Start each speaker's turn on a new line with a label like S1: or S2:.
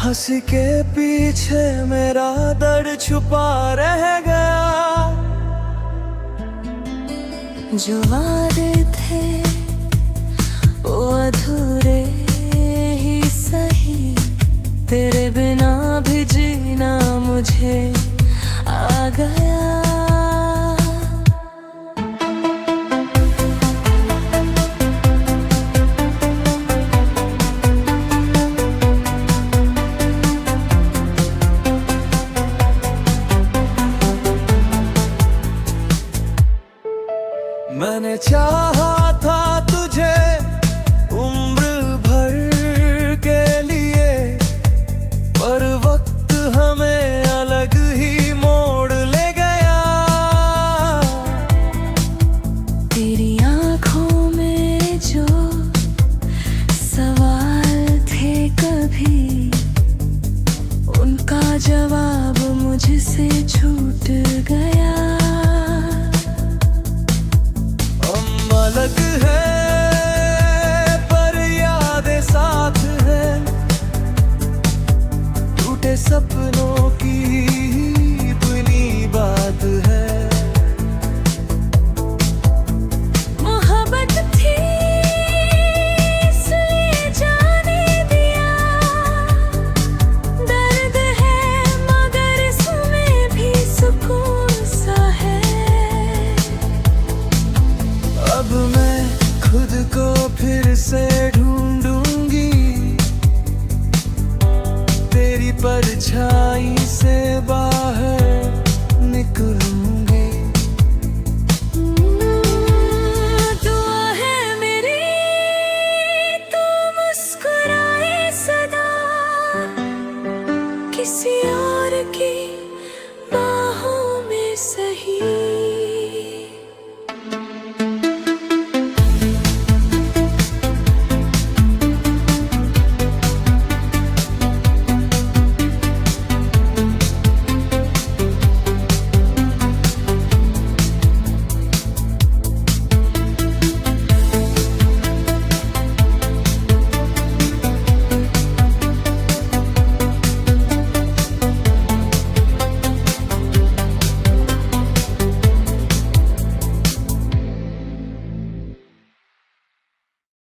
S1: हंसी के पीछे मेरा दर्द छुपा रह गया।
S2: जो वादे थे वो अधूरे ही सही, तेरे बिना भी जीना मुझे आ गया।
S1: मैंने चाहा था तुझे उम्र भर के लिए, पर वक्त हमें अलग ही मोड़ ले गया।
S2: तेरी आँखों में जो सवाल थे कभी, उनका जवाब मुझसे छूट गया।
S1: अलग है पर यादें साथ है, टूटे सपनों की अपनी बात है।
S2: मोहब्बत थी इसलिए जाने दिया, दर्द है मगर इसमें भी सुकून सा है।
S1: अब मैं खुद को फिर से ढूंढूंगी, तेरी परछाई से बाहर निकलूंगी।
S2: दुआ है मेरी तू मुस्कुराए सदा, किसी और